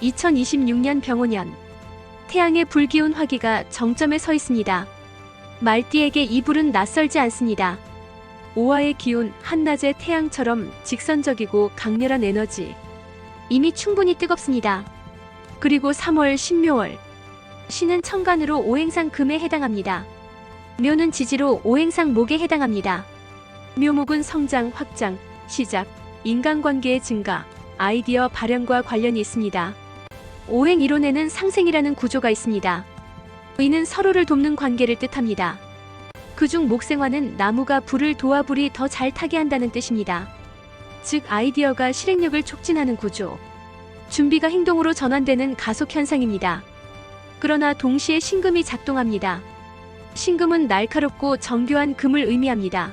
2026년 병오년. 태양의 불기운 화기가 정점에 서 있습니다. 말띠에게 이 불은 낯설지 않습니다. 오화의 기운, 한낮의 태양처럼 직선적이고 강렬한 에너지. 이미 충분히 뜨겁습니다. 그리고 3월 신묘월. 신은 천간으로 오행상 금에 해당합니다. 묘는 지지로 오행상 목에 해당합니다. 묘목은 성장, 확장, 시작, 인간관계의 증가, 아이디어 발현과 관련이 있습니다. 오행 이론에는 상생이라는 구조가 있습니다. 이는 서로를 돕는 관계를 뜻합니다. 그중 목생화는 나무가 불을 도와 불이 더 잘 타게 한다는 뜻입니다. 즉 아이디어가 실행력을 촉진하는 구조. 준비가 행동으로 전환되는 가속 현상입니다. 그러나 동시에 신금이 작동합니다. 신금은 날카롭고 정교한 금을 의미합니다.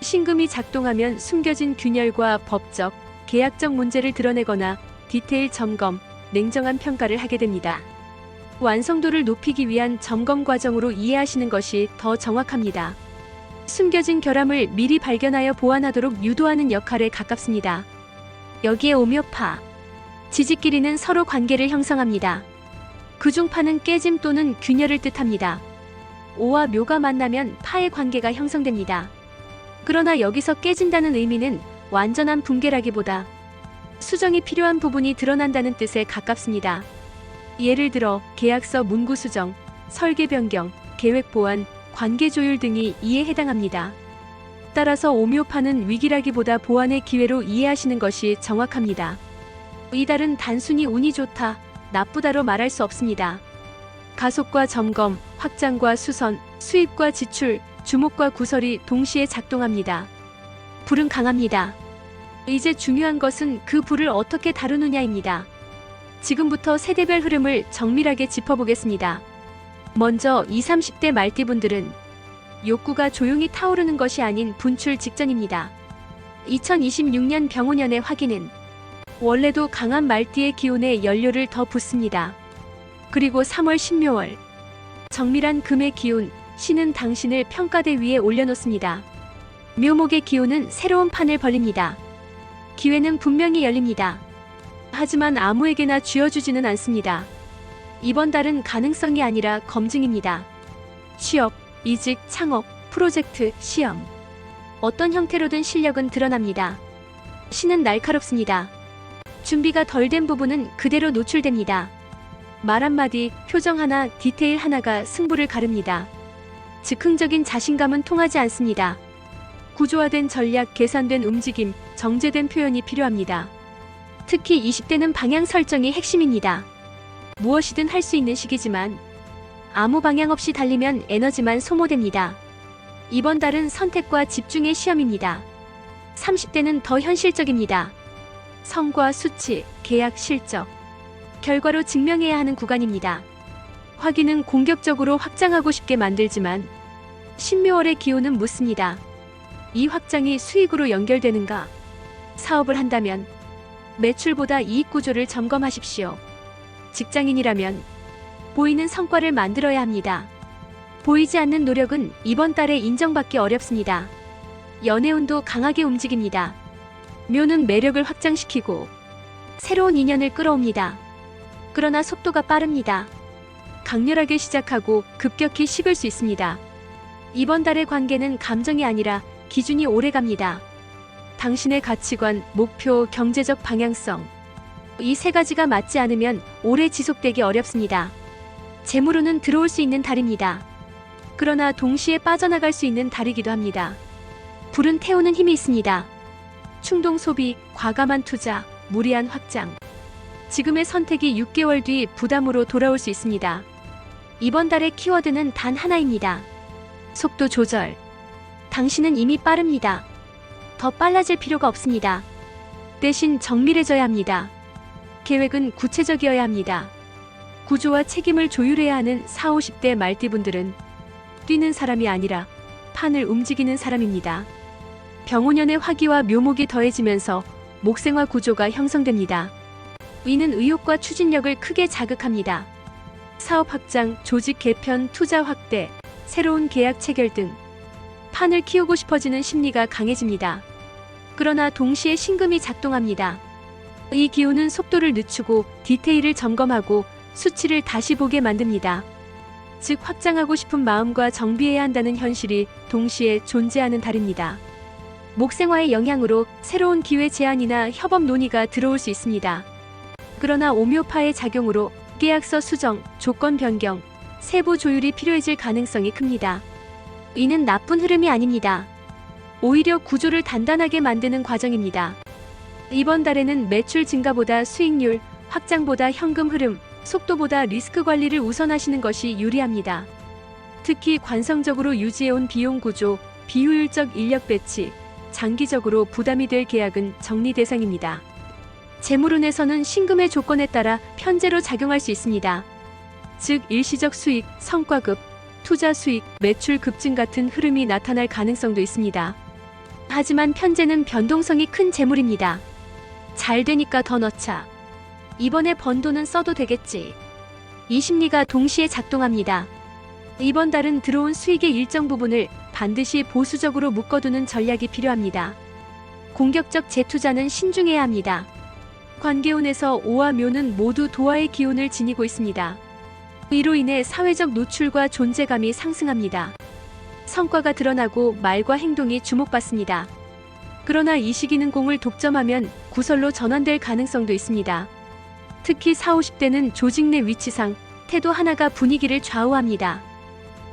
신금이 작동하면 숨겨진 균열과 법적, 계약적 문제를 드러내거나 디테일 점검, 냉정한 평가를 하게 됩니다. 완성도를 높이기 위한 점검 과정으로 이해하시는 것이 더 정확합니다. 숨겨진 결함을 미리 발견하여 보완하도록 유도하는 역할에 가깝습니다. 여기에 오묘파, 지지끼리는 서로 관계를 형성합니다. 그중 파는 깨짐 또는 균열을 뜻합니다. 오와 묘가 만나면 파의 관계가 형성됩니다. 그러나 여기서 깨진다는 의미는 완전한 붕괴라기보다 수정이 필요한 부분이 드러난다는 뜻에 가깝습니다. 예를 들어 계약서 문구 수정, 설계 변경, 계획 보완, 관계 조율 등이 이에 해당합니다. 따라서 오묘파는 위기라기보다 보완의 기회로 이해하시는 것이 정확합니다. 이 달은 단순히 운이 좋다, 나쁘다로 말할 수 없습니다. 가속과 점검, 확장과 수선, 수입과 지출, 주목과 구설이 동시에 작동합니다. 불은 강합니다. 이제 중요한 것은 그 불을 어떻게 다루느냐입니다. 지금부터 세대별 흐름을 정밀하게 짚어보겠습니다. 먼저 20, 30대 말띠분들은 욕구가 조용히 타오르는 것이 아닌 분출 직전입니다. 2026년 병오년의 화기는 원래도 강한 말띠의 기운에 연료를 더 붓습니다. 그리고 3월 신묘월. 정밀한 금의 기운, 신은 당신을 평가대 위에 올려놓습니다. 묘목의 기운은 새로운 판을 벌립니다. 기회는 분명히 열립니다. 하지만 아무에게나 쥐어주지는 않습니다. 이번 달은 가능성이 아니라 검증입니다. 취업, 이직, 창업, 프로젝트, 시험. 어떤 형태로든 실력은 드러납니다. 신은 날카롭습니다. 준비가 덜 된 부분은 그대로 노출됩니다. 말 한마디, 표정 하나, 디테일 하나가 승부를 가릅니다. 즉흥적인 자신감은 통하지 않습니다. 구조화된 전략, 계산된 움직임, 정제된 표현이 필요합니다. 특히 20대는 방향 설정이 핵심입니다. 무엇이든 할 수 있는 시기지만 아무 방향 없이 달리면 에너지만 소모됩니다. 이번 달은 선택과 집중의 시험입니다. 30대는 더 현실적입니다. 성과, 수치, 계약, 실적, 결과로 증명해야 하는 구간입니다. 화기는 공격적으로 확장하고 싶게 만들지만 신묘월의 기운은 묻습니다. 이 확장이 수익으로 연결되는가? 사업을 한다면 매출보다 이익 구조를 점검하십시오. 직장인이라면 보이는 성과를 만들어야 합니다. 보이지 않는 노력은 이번 달에 인정받기 어렵습니다. 연애운도 강하게 움직입니다. 묘는 매력을 확장시키고 새로운 인연을 끌어옵니다. 그러나 속도가 빠릅니다. 강렬하게 시작하고 급격히 식을 수 있습니다. 이번 달의 관계는 감정이 아니라 기준이 오래갑니다. 당신의 가치관, 목표, 경제적 방향성. 이 세 가지가 맞지 않으면 오래 지속되기 어렵습니다. 재물운은 들어올 수 있는 달입니다. 그러나 동시에 빠져나갈 수 있는 달이기도 합니다. 불은 태우는 힘이 있습니다. 충동 소비, 과감한 투자, 무리한 확장. 지금의 선택이 6개월 뒤 부담으로 돌아올 수 있습니다. 이번 달의 키워드는 단 하나입니다. 속도 조절. 당신은 이미 빠릅니다. 더 빨라질 필요가 없습니다. 대신 정밀해져야 합니다. 계획은 구체적이어야 합니다. 구조와 책임을 조율해야 하는 40, 50대 말띠분들은 뛰는 사람이 아니라 판을 움직이는 사람입니다. 병오년의 화기와 묘목이 더해지면서 목생화 구조가 형성됩니다. 이는 의욕과 추진력을 크게 자극합니다. 사업 확장, 조직 개편, 투자 확대, 새로운 계약 체결 등 판을 키우고 싶어지는 심리가 강해집니다. 그러나 동시에 신금이 작동합니다. 이 기호는 속도를 늦추고 디테일을 점검하고 수치를 다시 보게 만듭니다. 즉 확장하고 싶은 마음과 정비해야 한다는 현실이 동시에 존재하는 달입니다. 목생화의 영향으로 새로운 기회 제안이나 협업 논의가 들어올 수 있습니다. 그러나 오묘파의 작용으로 계약서 수정, 조건 변경, 세부 조율이 필요해질 가능성이 큽니다. 이는 나쁜 흐름이 아닙니다. 오히려 구조를 단단하게 만드는 과정입니다. 이번 달에는 매출 증가보다 수익률, 확장보다 현금 흐름, 속도보다 리스크 관리를 우선하시는 것이 유리합니다. 특히 관성적으로 유지해온 비용 구조, 비효율적 인력 배치, 장기적으로 부담이 될 계약은 정리 대상입니다. 재물운에서는 신금의 조건에 따라 편제로 작용할 수 있습니다. 즉 일시적 수익, 성과급, 투자 수익, 매출 급증 같은 흐름이 나타날 가능성도 있습니다. 하지만 편제는 변동성이 큰 재물입니다. 잘 되니까 더 넣자. 이번에 번 돈은 써도 되겠지. 이 심리가 동시에 작동합니다. 이번 달은 들어온 수익의 일정 부분을 반드시 보수적으로 묶어두는 전략이 필요합니다. 공격적 재투자는 신중해야 합니다. 관계운에서 오와 묘는 모두 도화의 기운을 지니고 있습니다. 이로 인해 사회적 노출과 존재감이 상승합니다. 성과가 드러나고 말과 행동이 주목받습니다. 그러나 이 시기는 공을 독점하면 구설로 전환될 가능성도 있습니다. 특히 40, 50대는 조직 내 위치상 태도 하나가 분위기를 좌우합니다.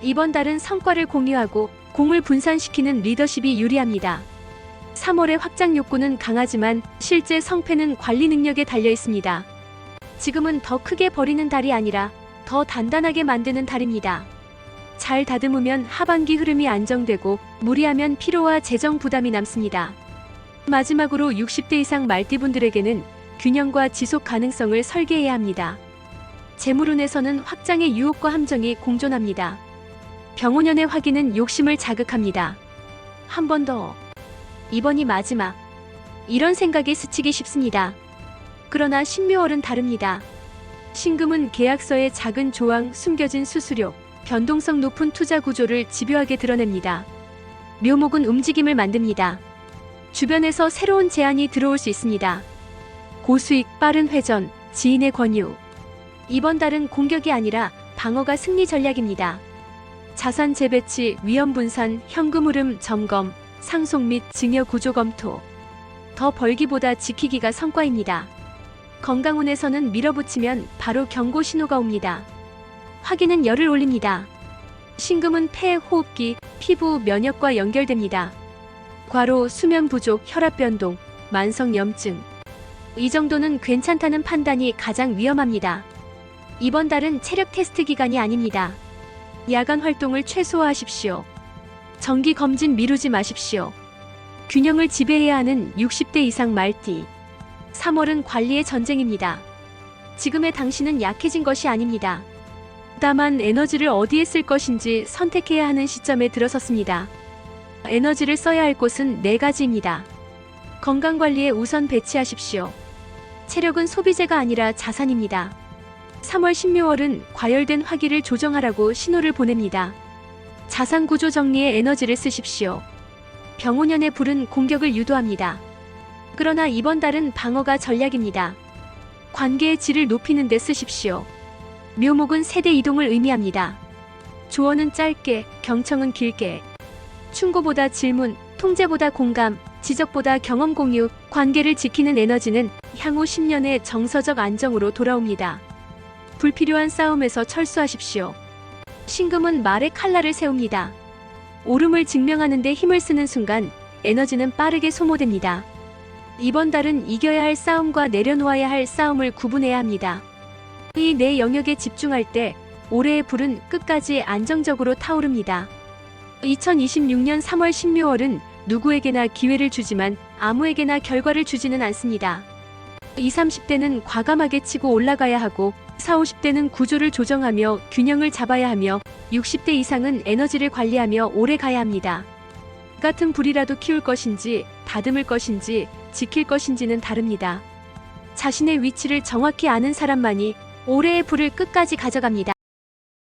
이번 달은 성과를 공유하고 공을 분산시키는 리더십이 유리합니다. 3월의 확장 욕구는 강하지만 실제 성패는 관리 능력에 달려 있습니다. 지금은 더 크게 버리는 달이 아니라 더 단단하게 만드는 달입니다. 잘 다듬으면 하반기 흐름이 안정되고 무리하면 피로와 재정 부담이 남습니다. 마지막으로 60대 이상 말띠분들에게는 균형과 지속 가능성을 설계해야 합니다. 재물운에서는 확장의 유혹과 함정이 공존합니다. 병오년의 화기는 욕심을 자극합니다. 한 번 더. 이번이 마지막. 이런 생각이 스치기 쉽습니다. 그러나 신묘월은 다릅니다. 신금은 계약서의 작은 조항, 숨겨진 수수료, 변동성 높은 투자 구조를 집요하게 드러냅니다. 묘목은 움직임을 만듭니다. 주변에서 새로운 제안이 들어올 수 있습니다. 고수익, 빠른 회전, 지인의 권유. 이번 달은 공격이 아니라 방어가 승리 전략입니다. 자산 재배치, 위험 분산, 현금 흐름 점검, 상속 및 증여 구조 검토. 더 벌기보다 지키기가 성과입니다. 건강운에서는 밀어붙이면 바로 경고 신호가 옵니다. 화기는 열을 올립니다. 신금은 폐, 호흡기, 피부, 면역과 연결됩니다. 과로, 수면 부족, 혈압 변동, 만성 염증. 이 정도는 괜찮다는 판단이 가장 위험합니다. 이번 달은 체력 테스트 기간이 아닙니다. 야간 활동을 최소화하십시오. 정기 검진 미루지 마십시오. 균형을 지배해야 하는 60대 이상 말띠. 3월은 관리의 전쟁입니다. 지금의 당신은 약해진 것이 아닙니다. 다만 에너지를 어디에 쓸 것인지 선택해야 하는 시점에 들어섰습니다. 에너지를 써야 할 곳은 4가지입니다. 건강관리에 우선 배치하십시오. 체력은 소비재가 아니라 자산입니다. 3월 신묘월은 과열된 화기를 조정하라고 신호를 보냅니다. 자산구조 정리에 에너지를 쓰십시오. 병오년의 불은 공격을 유도합니다. 그러나 이번 달은 방어가 전략입니다. 관계의 질을 높이는 데 쓰십시오. 묘목은 세대 이동을 의미합니다. 조언은 짧게, 경청은 길게. 충고보다 질문, 통제보다 공감, 지적보다 경험 공유, 관계를 지키는 에너지는 향후 10년의 정서적 안정으로 돌아옵니다. 불필요한 싸움에서 철수하십시오. 신금은 말에 칼날을 세웁니다. 옳음을 증명하는 데 힘을 쓰는 순간 에너지는 빠르게 소모됩니다. 이번 달은 이겨야 할 싸움과 내려놓아야 할 싸움을 구분해야 합니다. 이 내 영역에 집중할 때 올해의 불은 끝까지 안정적으로 타오릅니다. 2026년 3월 신묘월은 누구에게나 기회를 주지만 아무에게나 결과를 주지는 않습니다. 20, 30대는 과감하게 치고 올라가야 하고 40, 50대는 구조를 조정하며 균형을 잡아야 하며 60대 이상은 에너지를 관리하며 오래 가야 합니다. 같은 불이라도 키울 것인지 다듬을 것인지 지킬 것인지는 다릅니다. 자신의 위치를 정확히 아는 사람만이 올해의 불을 끝까지 가져갑니다.